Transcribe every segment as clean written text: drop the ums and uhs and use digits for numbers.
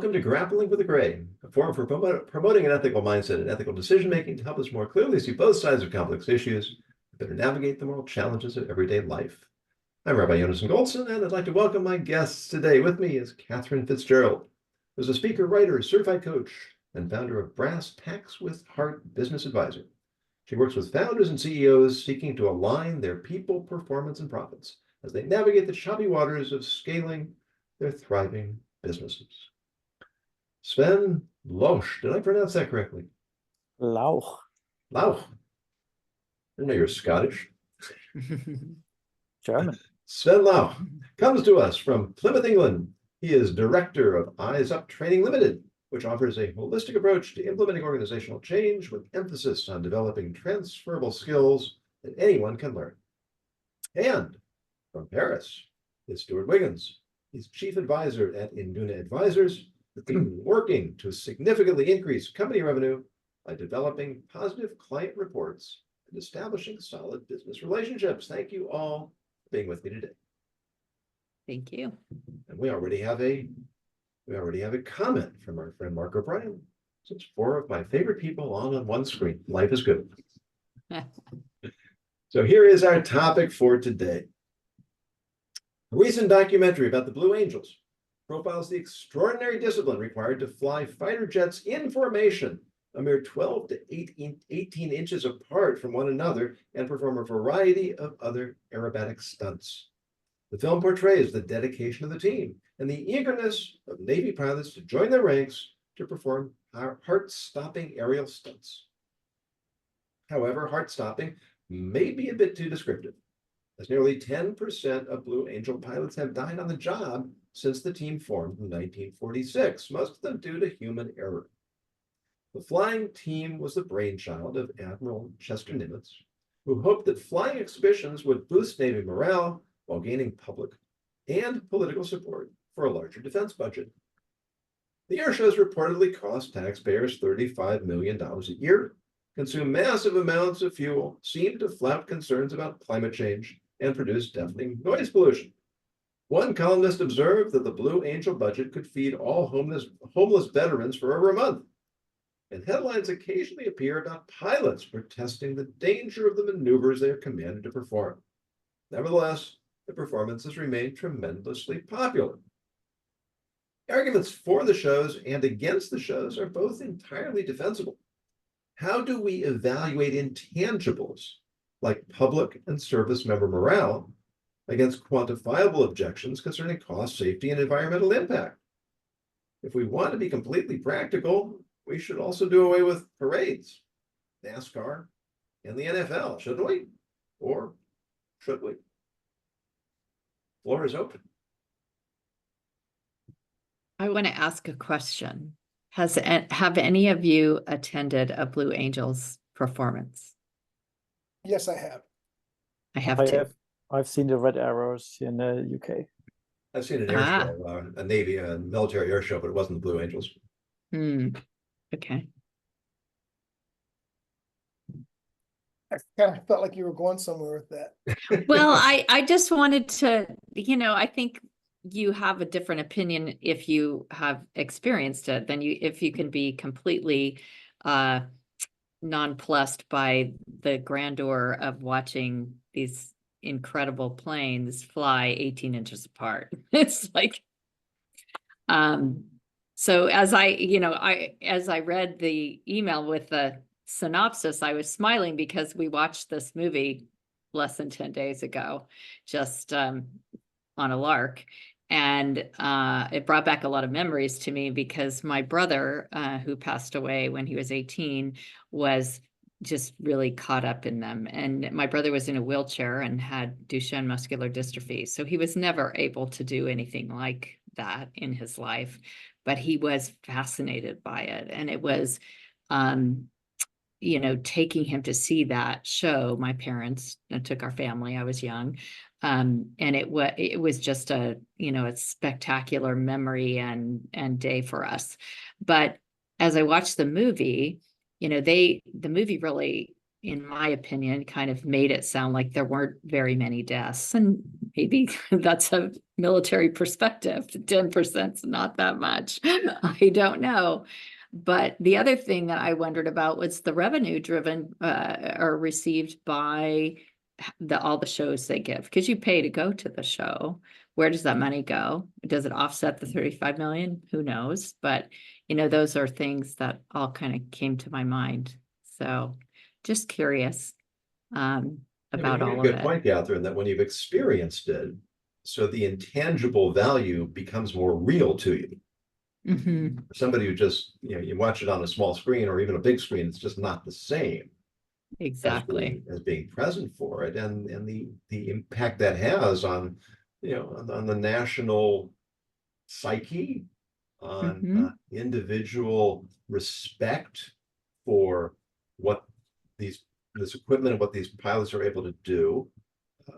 welcome to Grappling with the Gray, a forum for promoting an ethical mindset and ethical decision-making to help us more clearly see both sides of complex issues and better navigate the moral challenges of everyday life. I'm Rabbi Yonason Goldson, and I'd like to welcome my guests today. With me is Catherine Fitzgerald, who's a speaker, writer, certified coach, and founder of Brass Tacks with Heart Business Advisor. She works with founders and CEOs seeking to align their people, performance, and profits as they navigate the choppy waters of scaling their thriving businesses. Sven Lauch, did I pronounce that correctly? Lauch. Lauch. I didn't know you were Scottish. German. Sven Lauch comes to us from Plymouth, England. He is director of Eyes Up Training Limited, which offers a holistic approach to implementing organizational change with emphasis on developing transferable skills that anyone can learn. And from Paris is Stewart Wiggins. He's chief advisor at Induna Advisors, working to significantly increase company revenue by developing positive client reports and establishing solid business relationships. Thank you all for being with me today. Thank you. And we already have a comment from our friend Mark O'Brien. So it's four of my favorite people on one screen. Life is good. So here is our topic for today. A recent documentary about the Blue Angels profiles the extraordinary discipline required to fly fighter jets in formation, a mere 12 to 18 inches apart from one another, and perform a variety of other aerobatic stunts. The film portrays the dedication of the team and the eagerness of Navy pilots to join their ranks to perform heart-stopping aerial stunts. However, heart-stopping may be a bit too descriptive, as nearly 10% of Blue Angel pilots have died on the job since the team formed in 1946, most of them due to human error. The flying team was the brainchild of Admiral Chester Nimitz, who hoped that flying exhibitions would boost Navy morale while gaining public and political support for a larger defense budget. The air shows reportedly cost taxpayers $35 million a year, consume massive amounts of fuel, seem to flout concerns about climate change, and produce deafening noise pollution. One columnist observed that the Blue Angel budget could feed all homeless veterans for over a month. And headlines occasionally appear about pilots protesting the danger of the maneuvers they are commanded to perform. Nevertheless, the performances remain tremendously popular. Arguments for the shows and against the shows are both entirely defensible. How do we evaluate intangibles like public and service member morale against quantifiable objections concerning cost, safety, and environmental impact? If we want to be completely practical, we should also do away with parades, NASCAR, and the NFL, shouldn't we? Or should we? Floor is open. I want to ask a question. Have any of you attended a Blue Angels performance? Yes, I have. I have too. I've seen the Red Arrows in the UK. I've seen an air show, a Navy, a military air show, but it wasn't the Blue Angels. Okay. I kind of felt like you were going somewhere with that. Well, I just wanted to, I think you have a different opinion if you have experienced it than if you can be completely nonplussed by the grandeur of watching these incredible planes fly 18 inches apart. It's like, so as I read the email with the synopsis, I was smiling because we watched this movie less than 10 days ago, just on a lark. And it brought back a lot of memories to me because my brother, who passed away when he was 18, was just really caught up in them. And my brother was in a wheelchair and had Duchenne muscular dystrophy. So he was never able to do anything like that in his life, but he was fascinated by it. And it was, taking him to see that show. My parents took our family. I was young. And it was just a spectacular memory and day for us. But as I watched the movie, the movie really in my opinion, kind of made it sound like there weren't very many deaths. And maybe that's a military perspective. 10% is not that much. I don't know. But the other thing that I wondered about was the revenue driven or received by all the shows they give, because you pay to go to the show. Where does that money go? Does it offset the 35 million? Who knows? But those are things that all kind of came to my mind. So just curious about You make all a of good it. point, Catherine, that when you've experienced it, so the intangible value becomes more real to you. Mhm. Somebody who just, you watch it on a small screen or even a big screen, it's just not the same Exactly. as being present for it, and the impact that has on, on the national psyche, on Mhm. individual respect for what this equipment and what these pilots are able to do.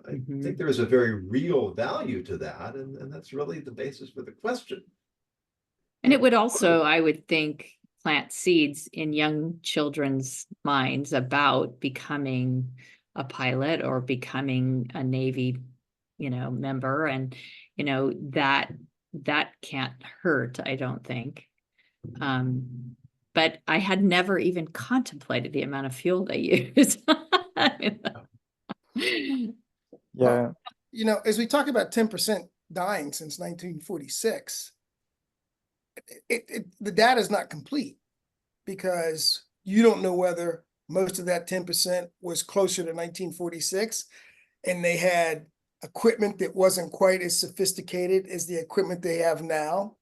I Mhm. think there is a very real value to that, and that's really the basis for the question. And it would also, I would think, plant seeds in young children's minds about becoming a pilot or becoming a Navy, member. And, that can't hurt, I don't think. But I had never even contemplated the amount of fuel they use. Yeah. As we talk about 10% dying since 1946, the data is not complete because you don't know whether most of that 10% was closer to 1946 and they had equipment that wasn't quite as sophisticated as the equipment they have now.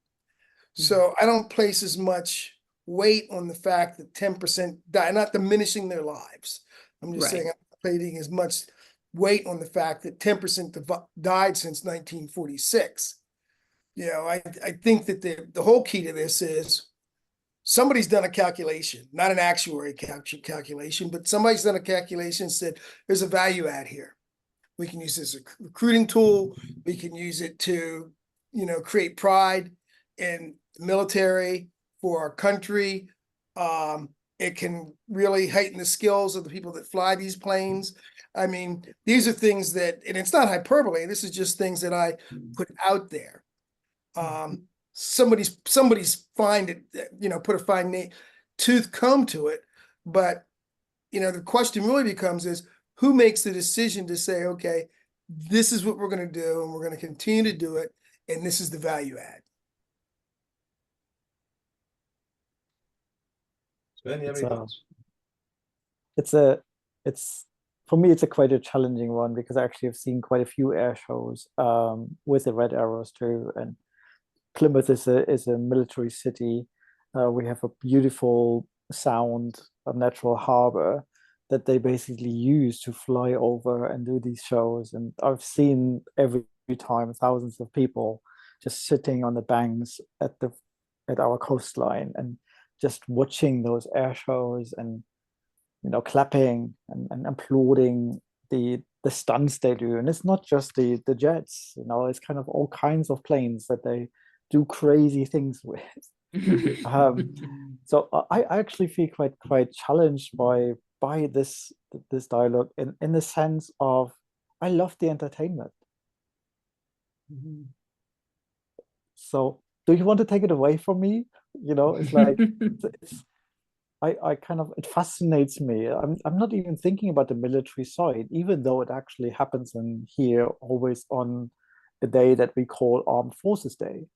So I don't place as much weight on the fact that 10% die, not diminishing their lives. I'm just saying I'm not placing as much weight on the fact that 10% died since 1946. I think that the whole key to this is somebody's done a calculation, not an actuary calculation, but somebody's done a calculation and said, there's a value add here. We can use this as a recruiting tool. We can use it to, create pride in the military for our country. It can really heighten the skills of the people that fly these planes. I mean, these are things that, and it's not hyperbole. This is just things that I put out there. Somebody's find it, put a fine tooth comb to it. But, the question really becomes is who makes the decision to say, okay, this is what we're going to do and we're going to continue to do it. And this is the value add. Sven, you have any thoughts? It's for me, it's quite a challenging one because I actually have seen quite a few air shows with the red arrows too. And Plymouth is a military city. We have a beautiful sound, a natural harbor that they basically use to fly over and do these shows. And I've seen every time thousands of people just sitting on the banks at our coastline and just watching those air shows and clapping and applauding the stunts they do. And it's not just the jets, it's kind of all kinds of planes that they do crazy things with. So I actually feel quite challenged by this dialogue in the sense of I love the entertainment. So do you want to take it away from me? It's like I kind of, it fascinates me. I'm not even thinking about the military side, even though it actually happens in here always on a day that we call Armed Forces Day,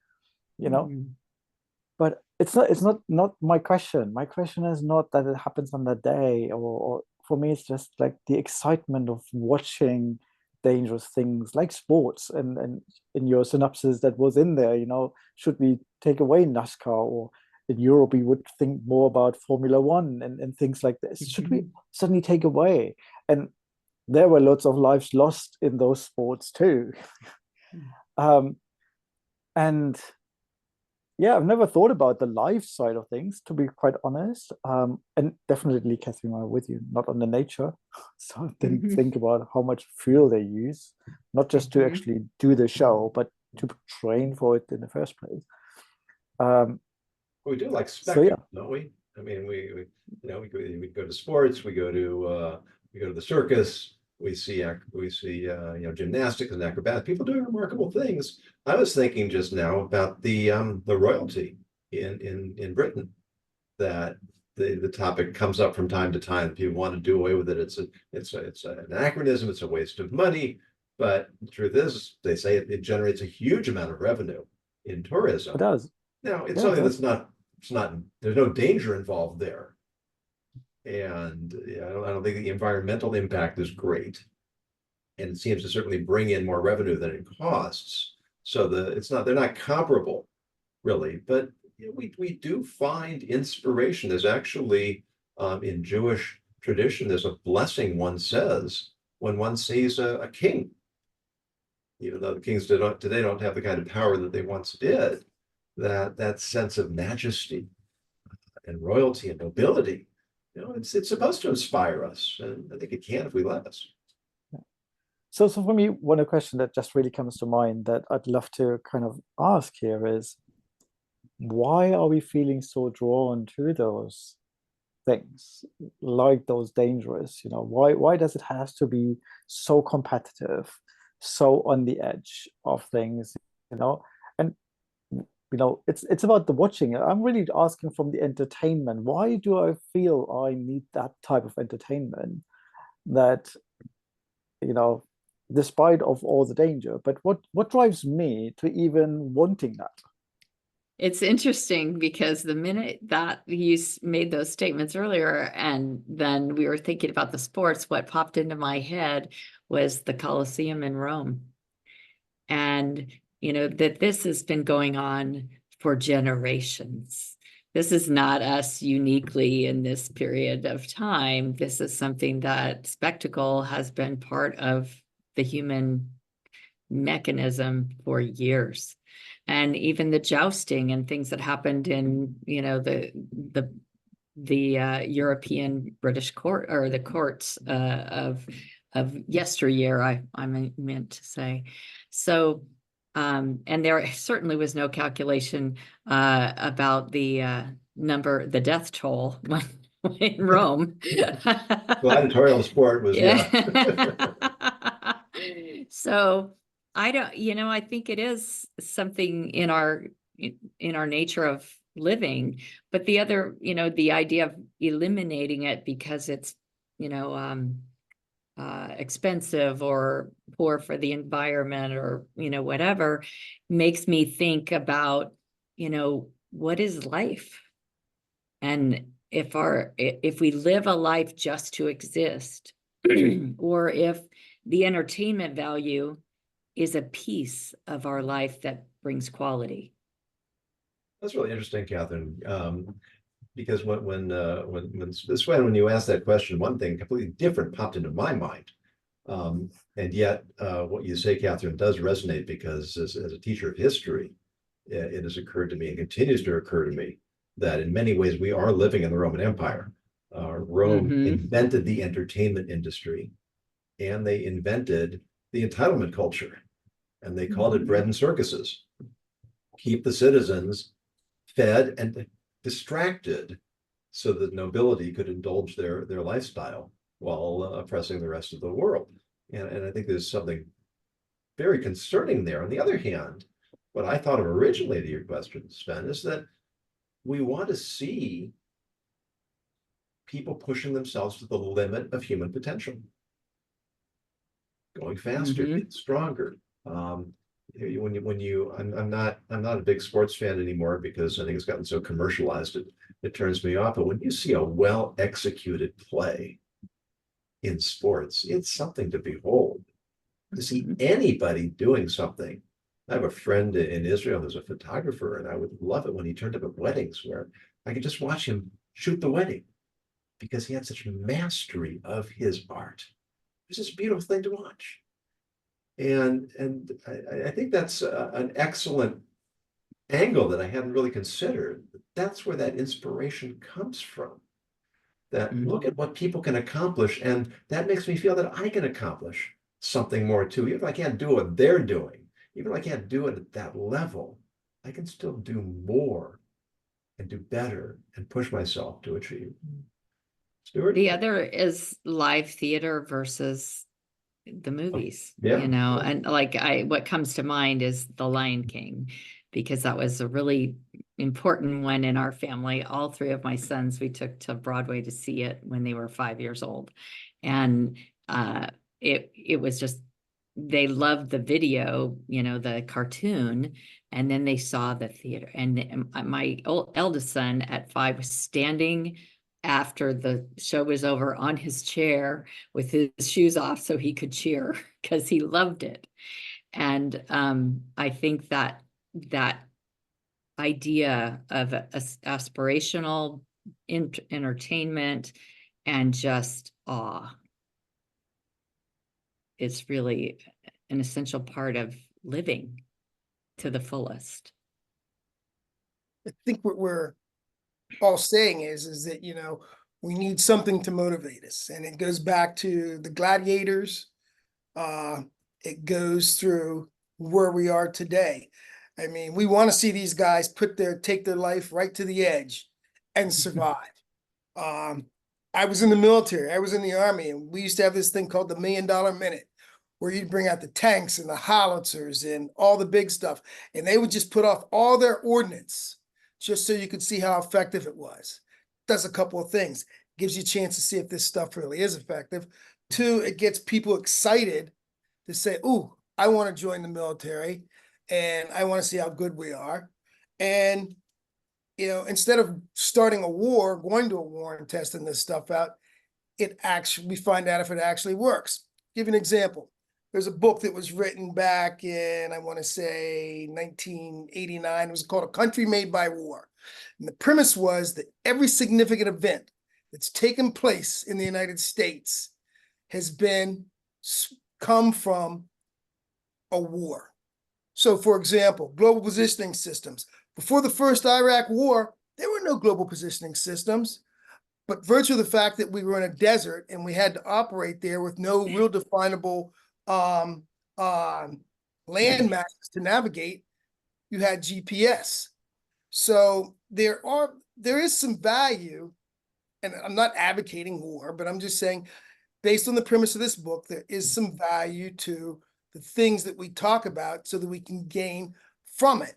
But it's not my question. My question is not that it happens on that day, or for me, it's just like the excitement of watching dangerous things like sports. And in your synopsis that was in there, should we take away NASCAR, or in Europe we would think more about Formula One and things like this. Should we suddenly take away? And there were lots of lives lost in those sports too. And yeah, I've never thought about the life side of things, to be quite honest. And definitely, Catherine, I'm with you, not on the nature. So I didn't think about how much fuel they use, not just to actually do the show, but to train for it in the first place. We do like spectacle, don't we? I mean, we go to sports, we go to the circus, we see gymnastics and acrobatics, people doing remarkable things. I was thinking just now about the royalty in Britain, that the topic comes up from time to time. People want to do away with it. It's an anachronism. It's a waste of money. But the truth is, they say it generates a huge amount of revenue in tourism. It does. Now, it's Yeah, something it does. it's not, there's no danger involved there. And I don't think the environmental impact is great. And it seems to certainly bring in more revenue than it costs. So they're not comparable, really. But we do find inspiration. There's actually, in Jewish tradition, there's a blessing one says when one sees a king. Even though the kings today don't have the kind of power that they once did, that sense of majesty and royalty and nobility, it's supposed to inspire us, and I think it can if we let us. So for me, one question that just really comes to mind that I'd love to kind of ask here is, why are we feeling so drawn to those things, like those dangerous? Why does it have to be so competitive, so on the edge of things? And it's about the watching. I'm really asking from the entertainment. Why do I feel I need that type of entertainment? That despite of all the danger, but what drives me to even wanting that? It's interesting because the minute that you made those statements earlier, and then we were thinking about the sports, what popped into my head was the Colosseum in Rome. And, that this has been going on for generations. This is not us uniquely in this period of time. This is something that spectacle has been part of the human mechanism for years. And even the jousting and things that happened in, the European British court, or the courts of yesteryear, I meant to say. So, and there certainly was no calculation about the death toll in Rome. Gladiatorial sport was, yeah. So I don't, I think it is something in our nature of living, but the other, the idea of eliminating it because it's, expensive or poor for the environment or, whatever, makes me think about, what is life? And if we live a life just to exist, or if the entertainment value is a piece of our life that brings quality. That's really interesting, Catherine. Because when you asked that question, one thing completely different popped into my mind. And yet, what you say, Catherine, does resonate, because as a teacher of history, it has occurred to me and continues to occur to me that in many ways we are living in the Roman Empire. Rome invented the entertainment industry, and they invented the entitlement culture, and they called it bread and circuses. Keep the citizens fed and distracted so that nobility could indulge their lifestyle while oppressing the rest of the world. And I think there's something very concerning there. On the other hand, what I thought of originally to your question, Sven, is that we want to see people pushing themselves to the limit of human potential, going faster, getting stronger. I'm not a big sports fan anymore, because I think it's gotten so commercialized it turns me off. But when you see a well executed play in sports, it's something to behold. To see anybody doing something. I have a friend in Israel who's a photographer, and I would love it when he turned up at weddings where I could just watch him shoot the wedding, because he had such mastery of his art. It's just a beautiful thing to watch. And I think that's an excellent angle that I hadn't really considered. That's where that inspiration comes from. That look at what people can accomplish, and that makes me feel that I can accomplish something more too. Even if I can't do what they're doing, even if I can't do it at that level, I can still do more and do better and push myself to achieve. Stewart? The other is live theater versus the movies, yeah, you know, yeah. and like what comes to mind is The Lion King, because that was a really important one in our family. All three of my sons, we took to Broadway to see it when they were 5 years old. And it was just, they loved the video, you know, the cartoon, and then they saw the theater. And my eldest son at 5 was standing after the show was over on his chair with his shoes off so he could cheer because he loved it. And I think that idea of aspirational entertainment and just awe is really an essential part of living to the fullest. I think what we're all saying is that, you know, we need something to motivate us. And it goes back to the gladiators. It goes through where we are today. I mean, we want to see these guys take their life right to the edge and survive. I was in the military, I was in the Army, and we used to have this thing called the $1 Million Minute, where you'd bring out the tanks and the howitzers and all the big stuff, and they would just put off all their ordnance just so you could see how effective it was. Does a couple of things. Gives you a chance to see if this stuff really is effective. 2, it gets people excited to say, ooh, I want to join the military and I want to see how good we are. And, you know, instead of starting a war, going to a war and testing this stuff out, we find out if it actually works. Give you an example. There's a book that was written back in, I want to say 1989. It was called A Country Made by War. And the premise was that every significant event that's taken place in the United States has come from a war. So, for example, global positioning systems. Before the first Iraq War, there were no global positioning systems. But virtue of the fact that we were in a desert and we had to operate there with no real definable land masses to navigate, you had GPS. So there is some value, and I'm not advocating war, but I'm just saying, based on the premise of this book, there is some value to the things that we talk about so that we can gain from it.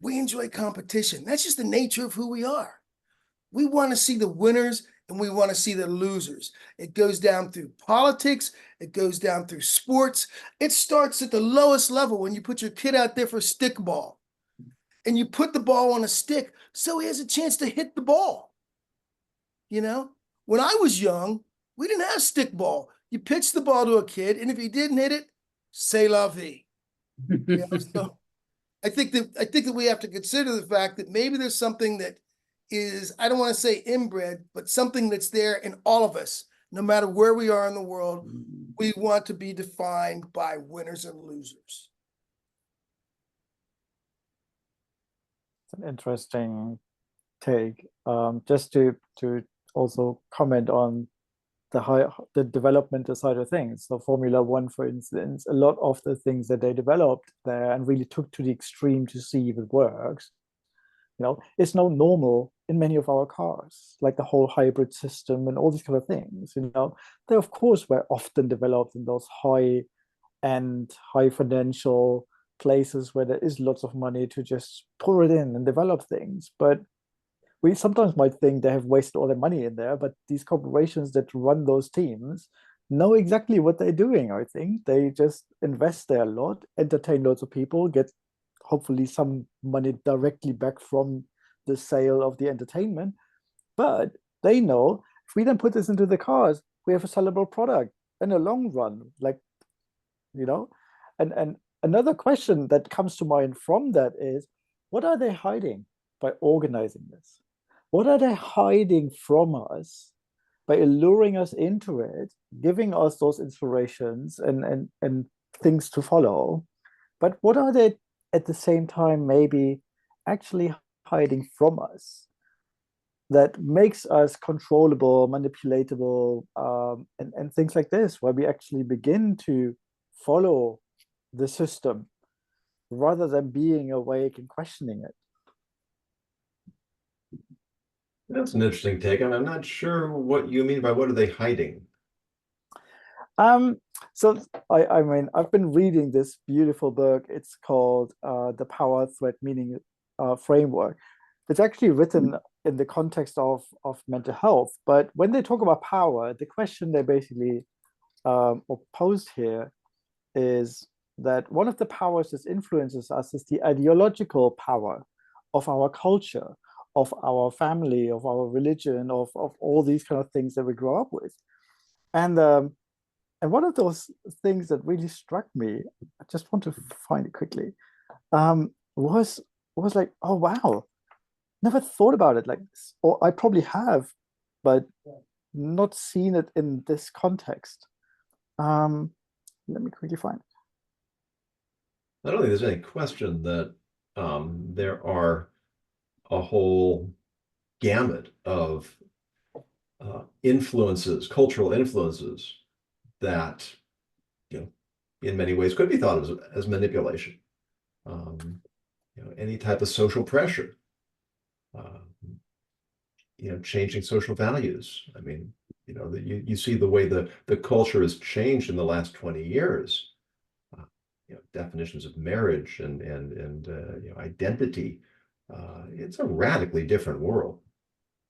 We enjoy competition. That's just the nature of who we are. We want to see the winners and we want to see the losers. It goes down through politics. It goes down through sports. It starts at the lowest level when you put your kid out there for stickball and you put the ball on a stick so he has a chance to hit the ball. You know, when I was young, we didn't have stickball. You pitched the ball to a kid, and if he didn't hit it, c'est la vie. You know, so I think that we have to consider the fact that maybe there's something that is, I don't want to say inbred, but something that's there in all of us, no matter where we are in the world. We want to be defined by winners and losers. It's an interesting take. Just to also comment on the developmental side of things. So Formula One, for instance, a lot of the things that they developed there and really took to the extreme to see if it works, you know, it's now normal in many of our cars, like the whole hybrid system and all these kind of things. You know, they of course were often developed in those high-end, high financial places where there is lots of money to just pour it in and develop things. But we sometimes might think they have wasted all their money in there, but these corporations that run those teams know exactly what they're doing. I think they just invest there a lot, entertain lots of people, get hopefully some money directly back from the sale of the entertainment. But they know if we then put this into the cars, we have a sellable product in the long run, like, you know. And another question that comes to mind from that is, what are they hiding by organizing this? What are they hiding from us by alluring us into it, giving us those inspirations and things to follow? But what are they at the same time maybe actually hiding from us that makes us controllable, manipulatable, and things like this, where we actually begin to follow the system rather than being awake and questioning it? That's an interesting take. I'm not sure what you mean by what are they hiding? Um, so I mean, I've been reading this beautiful book. It's called The Power Threat Meaning Framework. It's actually written in the context of mental health. But when they talk about power, the question they basically or posed here is that one of the powers that influences us is the ideological power of our culture, of our family, of our religion, of all these kind of things that we grow up with. And one of those things that really struck me, I just want to find it quickly, was like, oh wow, never thought about it like this. Or I probably have, but not seen it in this context. Let me quickly find it. I don't think there's any question that there are a whole gamut of influences, cultural influences that, in many ways could be thought of as manipulation. Any type of social pressure, changing social values. I mean, you see the way the culture has changed in the last 20 years. Definitions of marriage and identity. It's a radically different world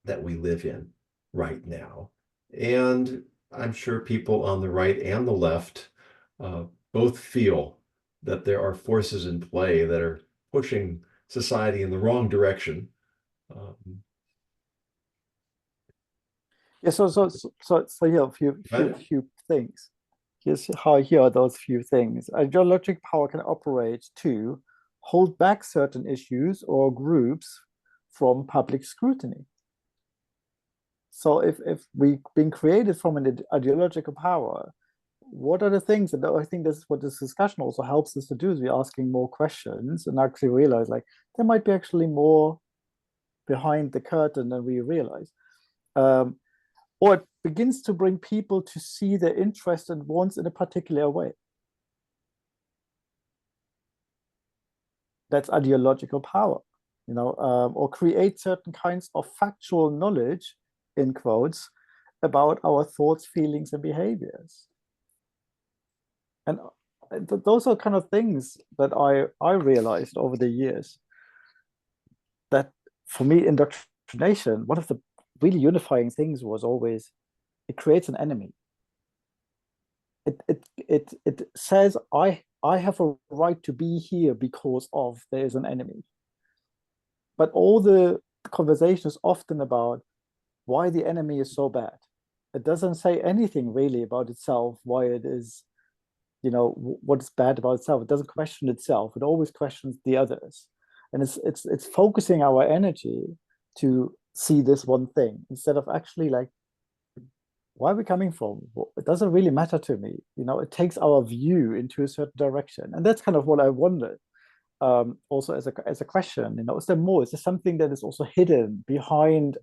that we live in right now. And I'm sure people on the right and the left both feel that there are forces in play that are pushing society in the wrong direction. Yeah, so here a few things. Here are those few things. Ideological power can operate to hold back certain issues or groups from public scrutiny. So if we've been created from an ideological power, what are the things that I think this is what this discussion also helps us to do, is we're asking more questions and actually realize like there might be actually more behind the curtain than we realize. Or it begins to bring people to see their interests and wants in a particular way. That's ideological power, or create certain kinds of factual knowledge, in quotes, about our thoughts, feelings, and behaviors. And those are kind of things that I realized over the years, that for me, indoctrination, one of the really unifying things was always it creates an enemy. It says I have a right to be here because of there is an enemy. But all the conversation is often about why the enemy is so bad. It doesn't say anything really about itself, why it is, what's bad about itself. It doesn't question itself. It always questions the others. And it's focusing our energy to see this one thing instead of actually like, where are we coming from? It doesn't really matter to me. It takes our view into a certain direction. And that's kind of what I wondered. Also as a question, is there more? Is there something that is also hidden behind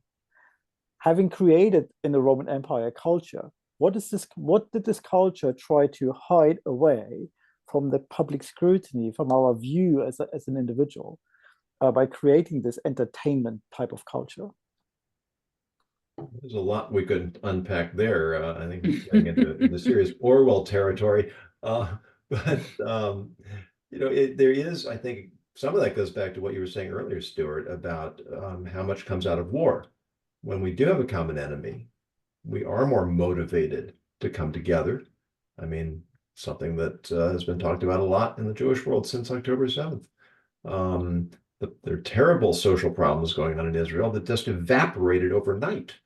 having created in the Roman Empire culture? What did this culture try to hide away from the public scrutiny, from our view as an individual, by creating this entertainment type of culture? There's a lot we could unpack there. I think we're getting into serious Orwell territory. But there is, I think, some of that goes back to what you were saying earlier, Stewart, about how much comes out of war. When we do have a common enemy, we are more motivated to come together. I mean, something that has been talked about a lot in the Jewish world since October 7th. There are terrible social problems going on in Israel that just evaporated overnight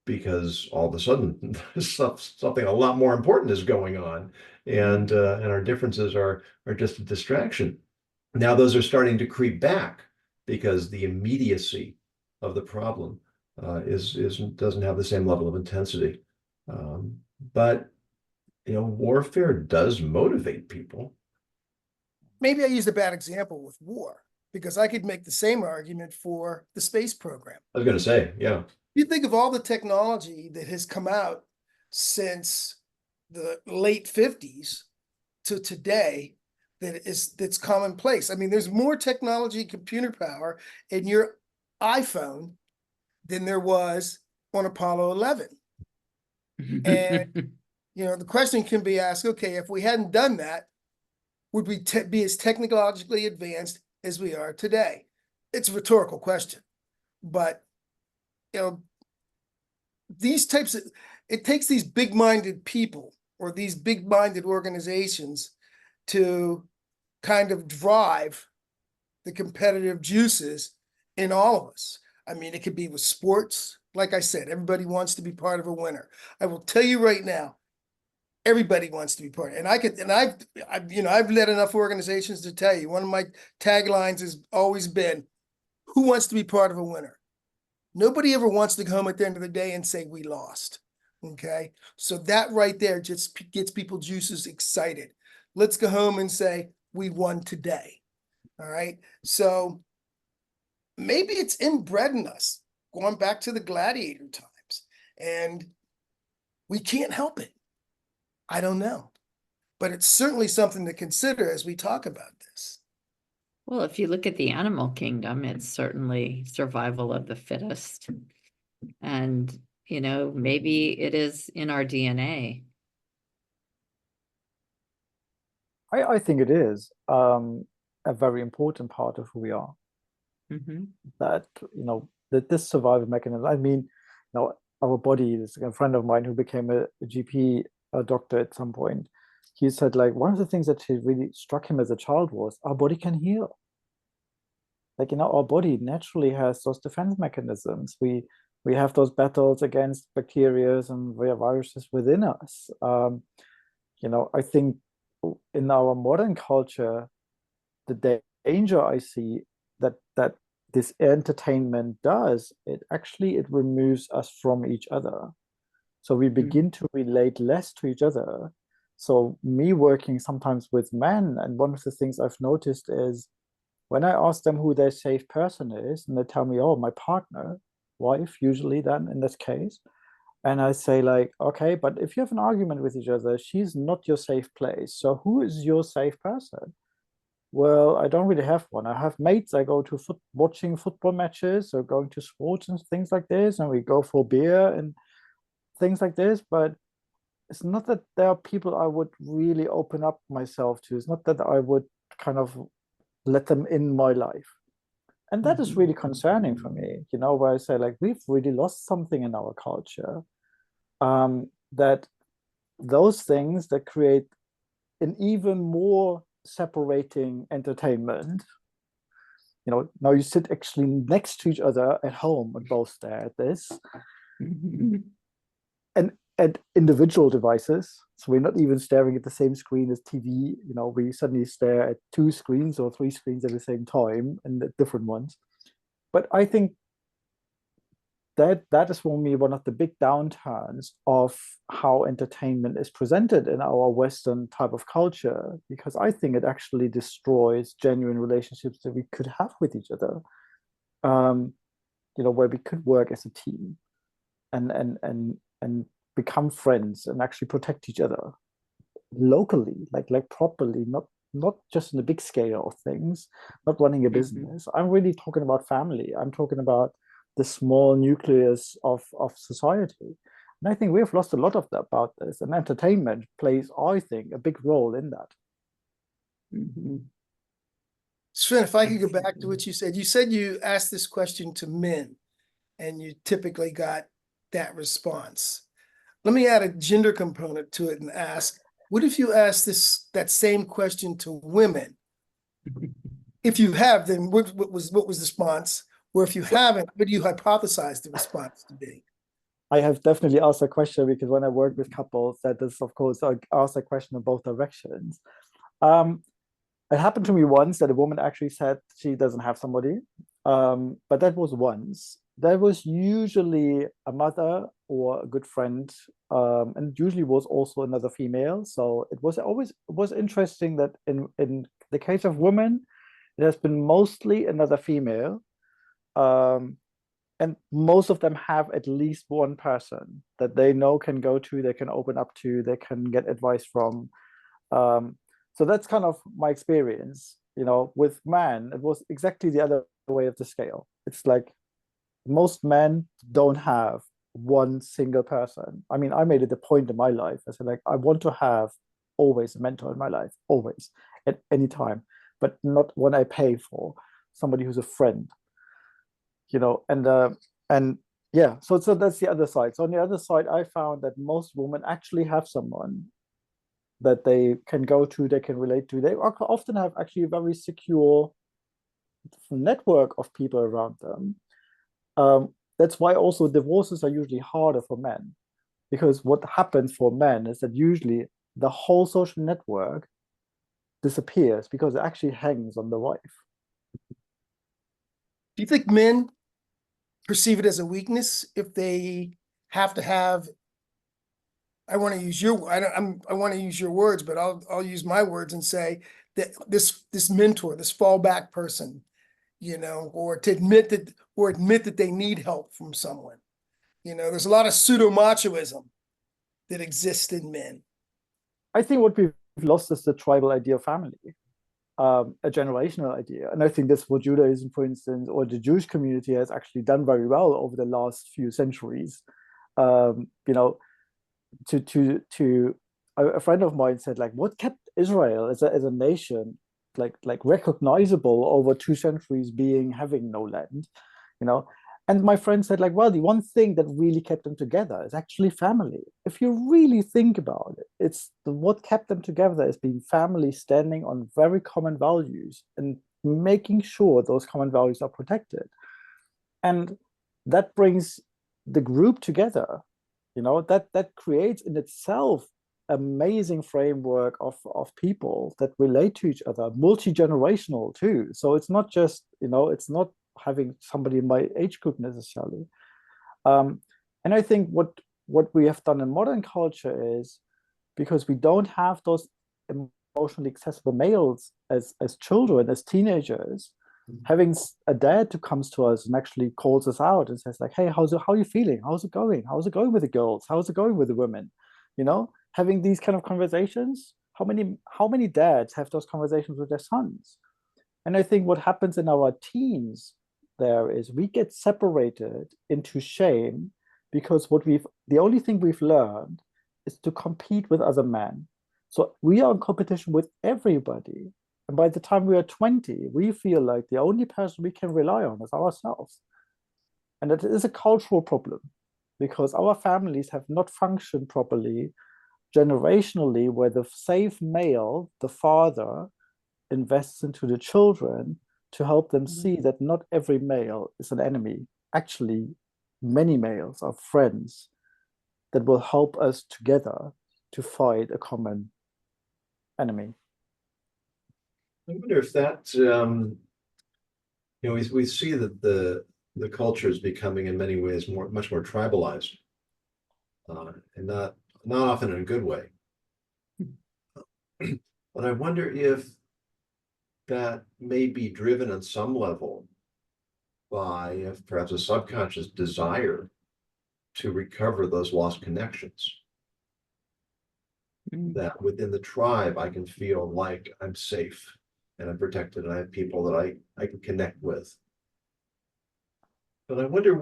because all of a sudden something a lot more important is going on, and our differences are just a distraction. Now those are starting to creep back because the immediacy of the problem doesn't have the same level of intensity. But warfare does motivate people. Maybe I used a bad example with war, because I could make the same argument for the space program. I was going to say, yeah. You think of all the technology that has come out since the late 50s to today that's commonplace. I mean, there's more technology, computer power in your iPhone than there was on Apollo 11. And, you know, the question can be asked, okay, if we hadn't done that, would we be as technologically advanced as we are today? It's a rhetorical question, but, you know, these types of, it takes these big-minded people or these big-minded organizations to kind of drive the competitive juices in all of us. I mean, it could be with sports. Like I said, everybody wants to be part of a winner. I will tell you right now, everybody wants to be part. And I've led enough organizations to tell you, one of my taglines has always been, who wants to be part of a winner? Nobody ever wants to go home at the end of the day and say we lost. Okay. So that right there just gets people juices excited. Let's go home and say we won today. All right. So maybe it's inbred in us, going back to the gladiator times, and we can't help it. I don't know, but it's certainly something to consider as we talk about this. Well, if you look at the animal kingdom, it's certainly survival of the fittest. And, you know, maybe it is in our DNA. I think it is a very important part of who we are. Mm-hmm. That, you know, that this survival mechanism, I mean, you know, our body, is a friend of mine who became a GP doctor at some point. He said, like, one of the things that really struck him as a child was our body can heal. Like, you know, our body naturally has those defense mechanisms. We have those battles against bacteria and viruses within us. You know, I think in our modern culture, the danger I see that this entertainment does, it removes us from each other. So we begin to relate less to each other. So me working sometimes with men, and one of the things I've noticed is when I ask them who their safe person is, and they tell me, oh, my partner, wife, usually then in this case. And I say, like, okay, but if you have an argument with each other, she's not your safe place. So who is your safe person? Well, I don't really have one. I have mates. I go to watching football matches or going to sports and things like this, and we go for beer and things like this. But it's not that there are people I would really open up myself to. It's not that I would kind of let them in my life. And that is really concerning for me, you know, where I say, like, we've really lost something in our culture. That those things that create an even more separating entertainment, you know, now you sit actually next to each other at home and both stare at this. And at individual devices, so we're not even staring at the same screen as TV, you know, we suddenly stare at 2 screens or 3 screens at the same time and at different ones. But I think that is for me one of the big downturns of how entertainment is presented in our Western type of culture, because I think it actually destroys genuine relationships that we could have with each other. You know, where we could work as a team and become friends and actually protect each other locally, like properly, not just in the big scale of things, not running a business. I'm really talking about family. I'm talking about the small nucleus of society. And I think we've lost a lot of that about this. And entertainment plays, I think, a big role in that. Sven, if I could go back to what you said you asked this question to men and you typically got that response. Let me add a gender component to it and ask, what if you ask that same question to women? If you have, then what was the response? Or if you haven't, what do you hypothesize the response to be? I have definitely asked that question because when I work with couples, that is, of course, I ask that question in both directions. It happened to me once that a woman actually said she doesn't have somebody, but that was once. There was usually a mother or a good friend, and usually was also another female. So it was interesting that in the case of women, it has been mostly another female. And most of them have at least one person that they know can go to, they can open up to, they can get advice from. So that's kind of my experience. You know, with men, it was exactly the other way of the scale. It's like most men don't have one single person. I mean, I made it a point in my life. I said, like, I want to have always a mentor in my life, always, at any time, but not one I pay for, somebody who's a friend, and yeah, so that's the other side. So on the other side, I found that most women actually have someone that they can go to, they can relate to. They often have actually a very secure network of people around them. That's why also divorces are usually harder for men, because what happens for men is that usually the whole social network disappears because it actually hangs on the wife. Do you think men perceive it as a weakness if they have to have, I want to use your, I want to use your words, but I'll use my words and say that this mentor, this fallback person, or to admit that they need help from someone. There's a lot of pseudo machoism that exists in men. I think what we've lost is the tribal idea of family, a generational idea. And I think that's what Judaism, for instance, or the Jewish community has actually done very well over the last few centuries. A friend of mine said, like, what kept Israel as a nation like recognizable over 2 centuries having no land, and my friend said, like, well, the one thing that really kept them together is actually family. If you really think about it, what kept them together is being family, standing on very common values and making sure those common values are protected. And that brings the group together, that creates in itself amazing framework of people that relate to each other, multi-generational too. So it's not just, it's not having somebody in my age group necessarily. And I think what we have done in modern culture is, because we don't have those emotionally accessible males as children, as teenagers, having a dad who comes to us and actually calls us out and says, like, hey, how are you feeling? How's it going? How's it going with the girls? How's it going with the women? Having these kind of conversations. How many dads have those conversations with their sons? And I think what happens in our teens there is we get separated into shame, because the only thing we've learned is to compete with other men. So we are in competition with everybody. And by the time we are 20, we feel like the only person we can rely on is ourselves. And it is a cultural problem, because our families have not functioned properly generationally, where the safe male, the father, invests into the children to help them see that not every male is an enemy. Actually, many males are friends that will help us together to fight a common enemy. I wonder if that, we see that the culture is becoming in many ways much more tribalized, and not often in a good way. But I wonder if that may be driven on some level by perhaps a subconscious desire to recover those lost connections. That within the tribe, I can feel like I'm safe and I'm protected and I have people that I can connect with. But I wonder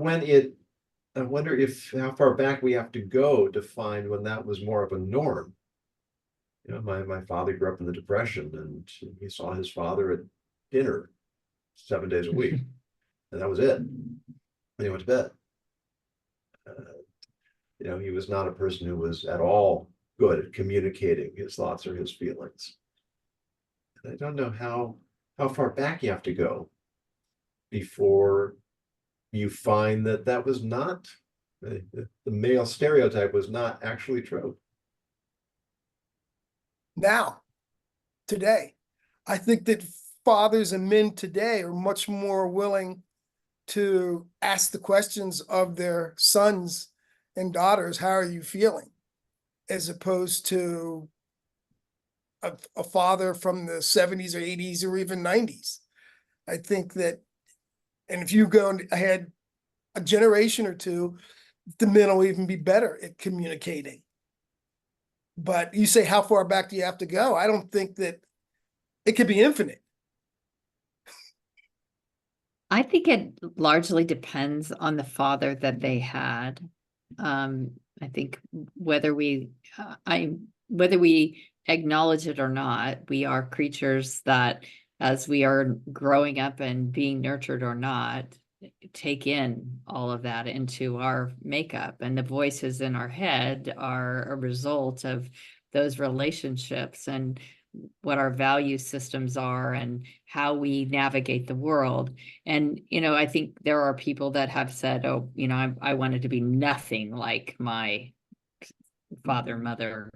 if how far back we have to go to find when that was more of a norm. My father grew up in the Depression, and he saw his father at dinner 7 days a week, and that was it. And he went to bed. He was not a person who was at all good at communicating his thoughts or his feelings. And I don't know how far back you have to go before you find that was not the male stereotype was not actually true. Now, today, I think that fathers and men today are much more willing to ask the questions of their sons and daughters, how are you feeling? As opposed to a father from the 70s or 80s or even 90s. I think that, and if you go ahead a generation or two, the men will even be better at communicating. But you say, how far back do you have to go? I don't think that it could be infinite. I think it largely depends on the father that they had. I think whether we whether we acknowledge it or not, we are creatures that, as we are growing up and being nurtured or not, take in all of that into our makeup, and the voices in our head are a result of those relationships and what our value systems are and how we navigate the world. And, I think there are people that have said, oh, I wanted to be nothing like my father, mother,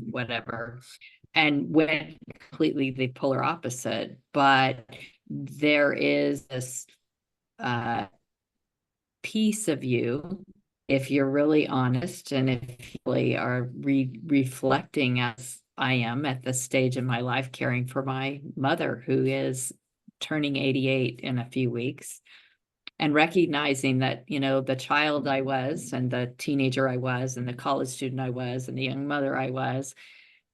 whatever, and went completely the polar opposite. But there is this piece of you, if you're really honest and if you really are reflecting, as I am at this stage in my life, caring for my mother, who is turning 88 in a few weeks, and recognizing that, the child I was and the teenager I was and the college student I was and the young mother I was,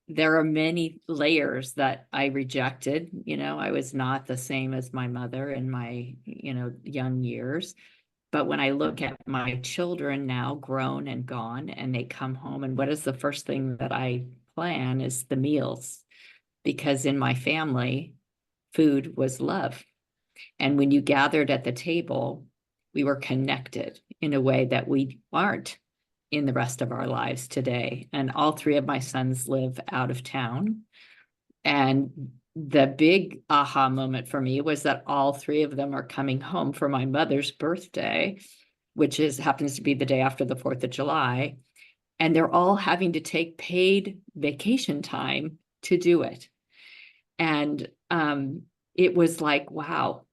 there are many layers that I rejected. I was not the same as my mother in my, young years. But when I look at my children now grown and gone, and they come home, and what is the first thing that I plan is the meals, because in my family, food was love. And when you gathered at the table, we were connected in a way that we aren't in the rest of our lives today. And all three of my sons live out of town. And the big aha moment for me was that all three of them are coming home for my mother's birthday, which happens to be the day after the 4th of July. And they're all having to take paid vacation time to do it. And it was like, wow,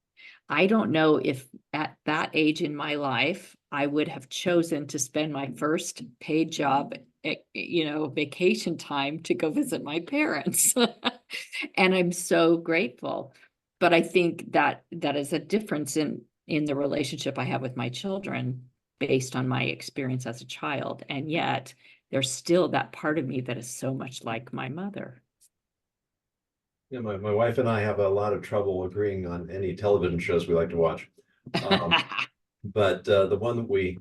I don't know if at that age in my life, I would have chosen to spend my first paid job, vacation time to go visit my parents. And I'm so grateful. But I think that is a difference in the relationship I have with my children based on my experience as a child. And yet there's still that part of me that is so much like my mother. Yeah, my wife and I have a lot of trouble agreeing on any television shows we like to watch. But the one that we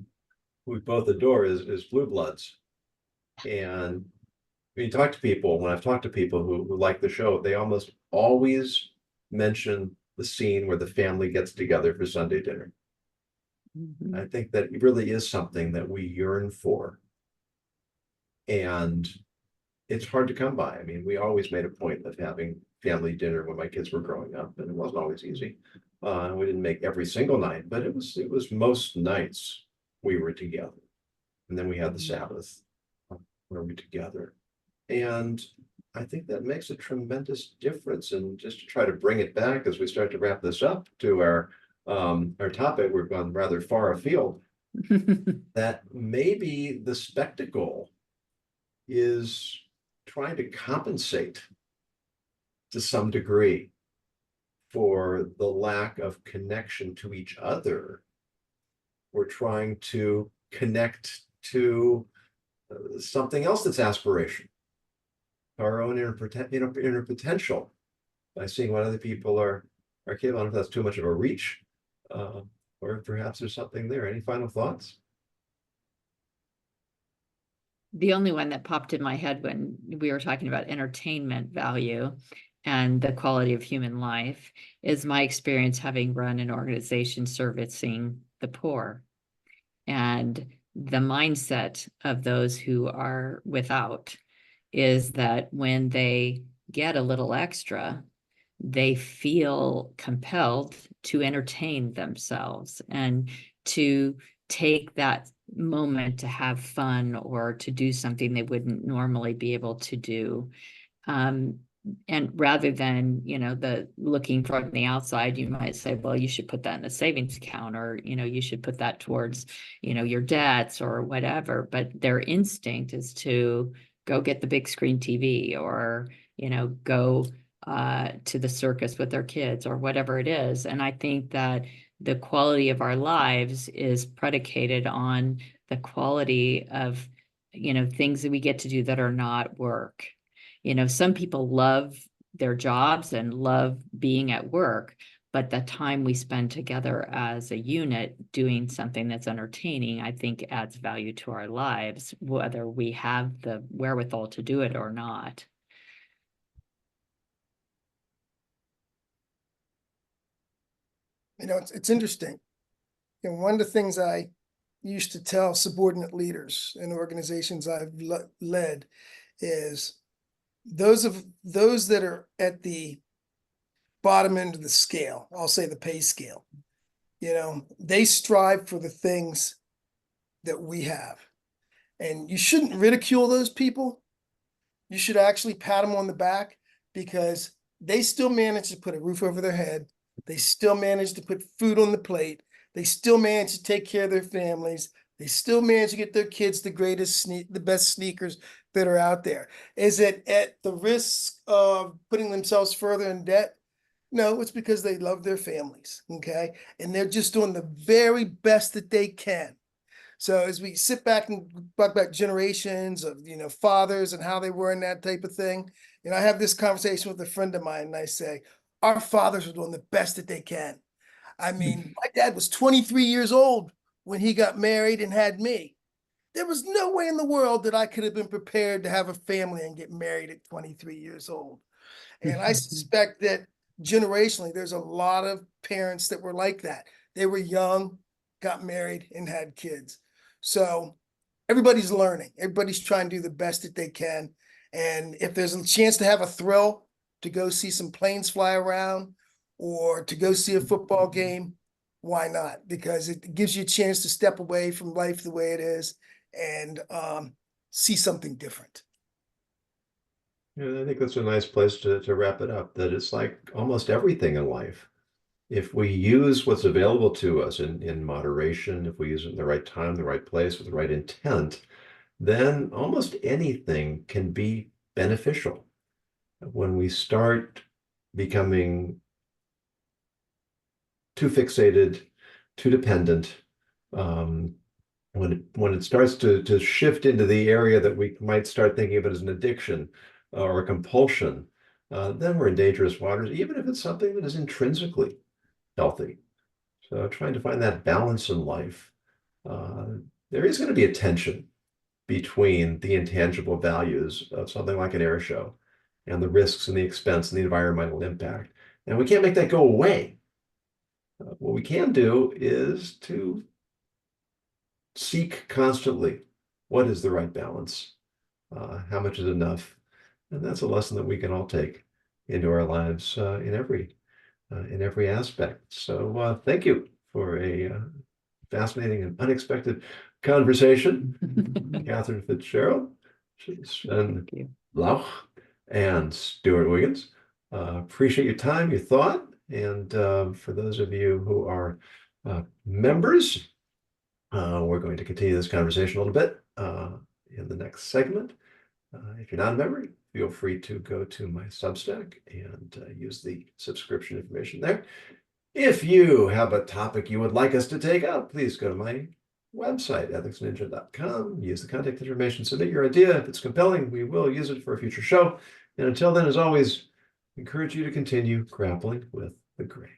both adore is Blue Bloods. And when I've talked to people who like the show, they almost always mention the scene where the family gets together for Sunday dinner. Mhm. I think that really is something that we yearn for. And it's hard to come by. I mean, we always made a point of having family dinner when my kids were growing up, and it wasn't always easy. We didn't make every single night, but it was most nights we were together. And then we had the Sabbath where we were together. And I think that makes a tremendous difference. And just to try to bring it back as we start to wrap this up to our topic, we've gone rather far afield, that maybe the spectacle is trying to compensate to some degree for the lack of connection to each other. We're trying to connect to something else that's aspiration, our own inner potential, by seeing what other people are capable. I don't know if that's too much of a reach, or perhaps there's something there. Any final thoughts? The only one that popped in my head when we were talking about entertainment value and the quality of human life is my experience having run an organization servicing the poor. And the mindset of those who are without is that when they get a little extra, they feel compelled to entertain themselves and to take that moment to have fun or to do something they wouldn't normally be able to do. And rather than, the looking from the outside, you might say, well, you should put that in a savings account, or, you should put that towards, your debts or whatever. But their instinct is to go get the big screen TV, or, go to the circus with their kids, or whatever it is. And I think that the quality of our lives is predicated on the quality of, things that we get to do that are not work. Some people love their jobs and love being at work, But the time we spend together as a unit doing something that's entertaining, I think adds value to our lives, whether we have the wherewithal to do it or not. You know, it's interesting. And one of the things I used to tell subordinate leaders in organizations I've led is those that are at the bottom end of the scale, I'll say the pay scale, you know, they strive for the things that we have. And you shouldn't ridicule those people. You should actually pat them on the back, because they still manage to put a roof over their head. They still manage to put food on the plate. They still manage to take care of their families. They still manage to get their kids the best sneakers that are out there. Is it at the risk of putting themselves further in debt? No, it's because they love their families, okay? And they're just doing the very best that they can. So as we sit back and talk about generations of, you know, fathers and how they were in that type of thing, you know, I have this conversation with a friend of mine and I say, our fathers are doing the best that they can. I mean, my dad was 23 years old when he got married and had me. There was no way in the world that I could have been prepared to have a family and get married at 23 years old. And I suspect that generationally, there's a lot of parents that were like that. They were young, got married, and had kids. So everybody's learning. Everybody's trying to do the best that they can. And if there's a chance to have a thrill, to go see some planes fly around or to go see a football game, why not? Because it gives you a chance to step away from life the way it is and see something different. Yeah, I think that's a nice place to wrap it up, that it's like almost everything in life. If we use what's available to us in moderation, if we use it in the right time, the right place, with the right intent, then almost anything can be beneficial. When we start becoming too fixated, too dependent, when it starts to shift into the area that we might start thinking of it as an addiction or a compulsion, then we're in dangerous waters, even if it's something that is intrinsically healthy. So trying to find that balance in life, there is going to be a tension between the intangible values of something like an air show and the risks and the expense and the environmental impact. And we can't make that go away. What we can do is to seek constantly what is the right balance, how much is enough. And that's a lesson that we can all take into our lives in every aspect. So thank you for a fascinating and unexpected conversation. Catherine Fitzgerald, Sven Lauch, and Stewart Wiggins. Appreciate your time, your thought, and for those of you who are members, we're going to continue this conversation a little bit in the next segment. If you're not a member, feel free to go to my Substack and use the subscription information there. If you have a topic you would like us to take up, please go to my website, ethicsninja.com. Use the contact information, submit your idea. If it's compelling, we will use it for a future show. And until then, as always, encourage you to continue grappling with the gray.